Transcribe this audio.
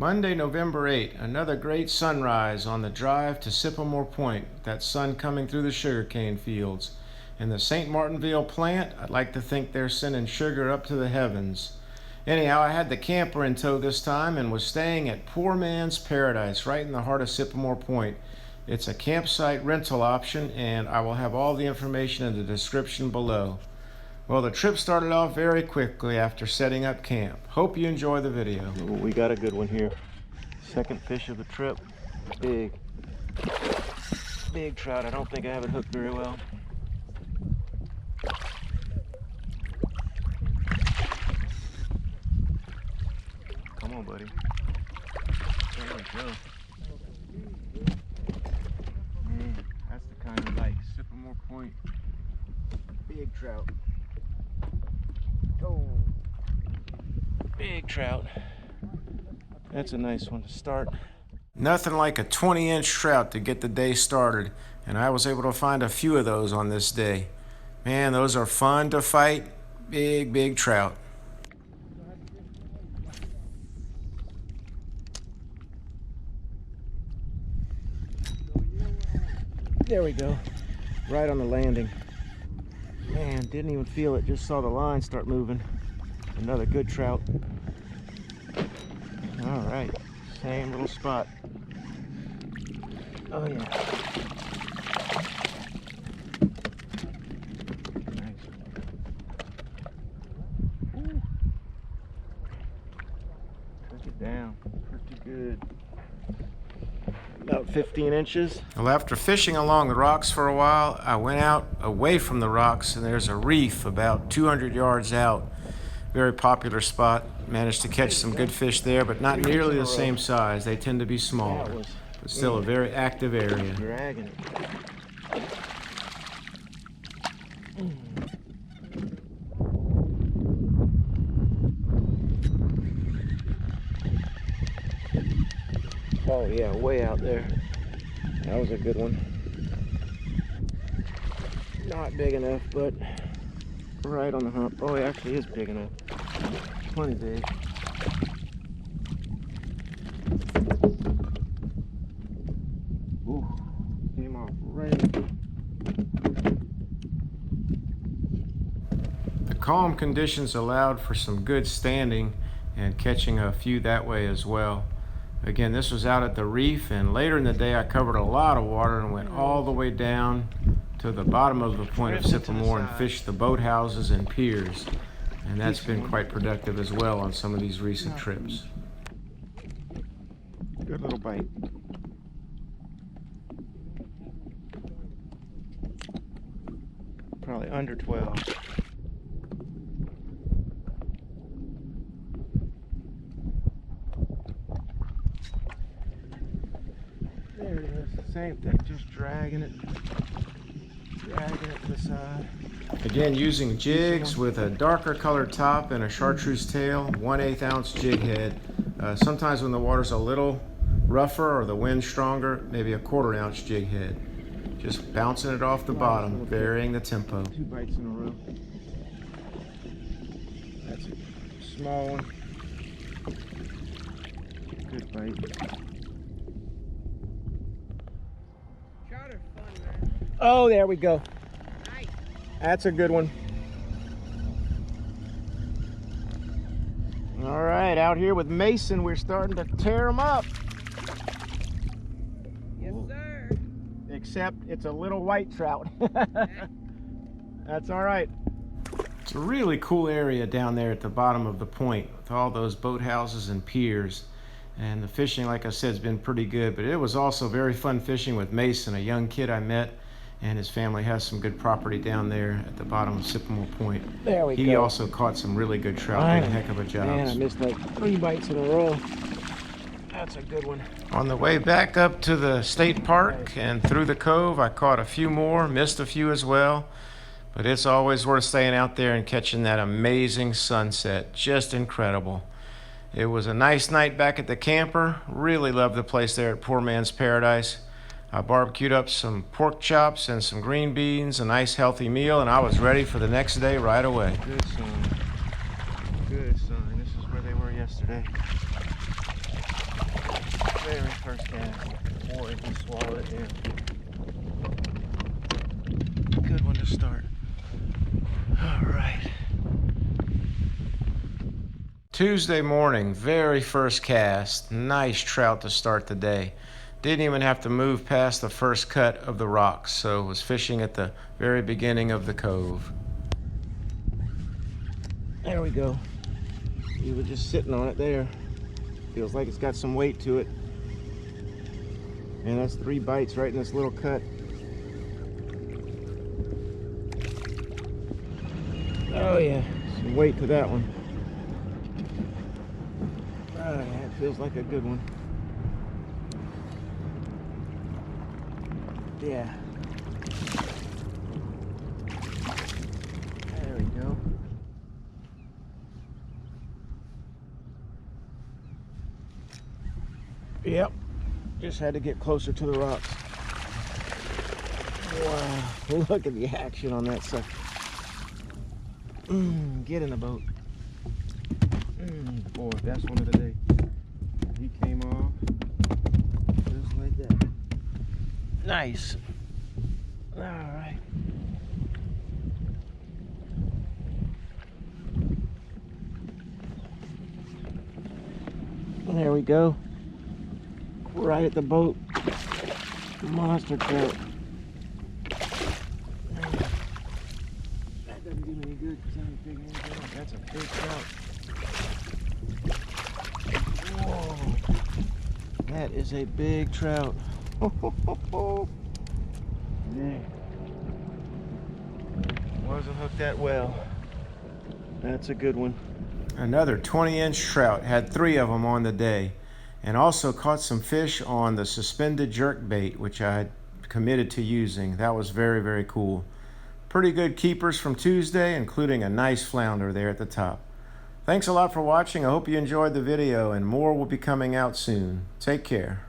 Monday, November 8, another great sunrise on the drive to Cypremort Point, that sun coming through the sugarcane fields. In the St. Martinville plant, I'd like to think they're sending sugar up to the heavens. Anyhow, I had the camper in tow this time and was staying at Poor Man's Paradise right in the heart of Cypremort Point. It's a campsite rental option, and I will have all the information in the description below. Well, the trip started off very quickly after setting up camp. Hope you enjoy the video. Ooh, we got a good one here. Second fish of the trip. Big trout. I don't think I have it hooked very well. Come on, buddy. There we go. Man, that's the kind you like. Cypremort Point. Big trout. Oh, big trout. That's a nice one to start. Nothing like a 20-inch trout to get the day started, and I was able to find a few of those on this day. Man, those are fun to fight. Big trout. There we go. Right on the landing. Man, didn't even feel it, just saw the line start moving. Another good trout. All right, same little spot. Oh yeah. Nice. Ooh. Took it down, pretty good. About 15 inches. Well, after fishing along the rocks for a while, I went out away from the rocks, and there's a reef about 200 yards out. Very popular spot. Managed to catch some good fish there, but not nearly the same size. They tend to be smaller, but still a very active area. Dragging it. Oh yeah, way out there. That was a good one. Not big enough, but right on the hump. Oh, it actually is big enough. Plenty big. Ooh, came off right. The calm conditions allowed for some good standing and catching a few that way as well. Again, this was out at the reef, and later in the day I covered a lot of water and went all the way down to the bottom of the point of Cypremort and fished the boathouses and piers. And that's been quite productive as well on some of these recent trips. Good little bite. Probably under 12. There it is, same thing, just dragging it to the side. Again, using jigs with a darker colored top and a chartreuse tail, 1/8 ounce jig head. Sometimes when the water's a little rougher or the wind's stronger, maybe a 1/4 ounce jig head. Just bouncing it off the bottom, varying the tempo. 2 bites in a row. That's a small one. Good bite. Oh, there we go. Nice. That's a good one. All right, out here with Mason, we're starting to tear them up. Yes, sir. Except it's a little white trout. That's all right. It's a really cool area down there at the bottom of the point with all those boathouses and piers. And the fishing, like I said, has been pretty good, but it was also very fun fishing with Mason, a young kid I met, and his family has some good property down there at the bottom of Cypremort Point. There we go. He also caught some really good trout. Did a heck of a job. Man, I missed like 3 bites in a row. That's a good one. On the way back up to the state park and through the cove, I caught a few more, missed a few as well. But it's always worth staying out there and catching that amazing sunset. Just incredible. It was a nice night back at the camper. Really loved the place there at Poor Man's Paradise. I barbecued up some pork chops and some green beans, a nice healthy meal, and I was ready for the next day right away. Good sign. Good sign. This is where they were yesterday. Very first cast. Boy, he swallowed it there. Good one to start. All right. Tuesday morning, very first cast. Nice trout to start the day. Didn't even have to move past the first cut of the rocks, so was fishing at the very beginning of the cove. There we go. He was just sitting on it there. Feels like it's got some weight to it. And that's 3 bites right in this little cut. Oh yeah, some weight to that one. Oh yeah, it feels like a good one. Yeah. There we go. Yep. Just had to get closer to the rocks. Wow. Look at the action on that sucker. Get in the boat. Boy, that's one of the day. He came off just like that. Nice. All right. There we go. Right at the boat. Monster trout. That doesn't do me any good because I ain't figuring anything out. That's a big trout. Whoa. That is a big trout. Yeah. Wasn't hooked that well. That's a good one. Another 20-inch trout. Had 3 of them on the day. And also caught some fish on the suspended jerk bait, which I had committed to using. That was very, very cool. Pretty good keepers from Tuesday, including a nice flounder there at the top. Thanks a lot for watching. I hope you enjoyed the video, and more will be coming out soon. Take care.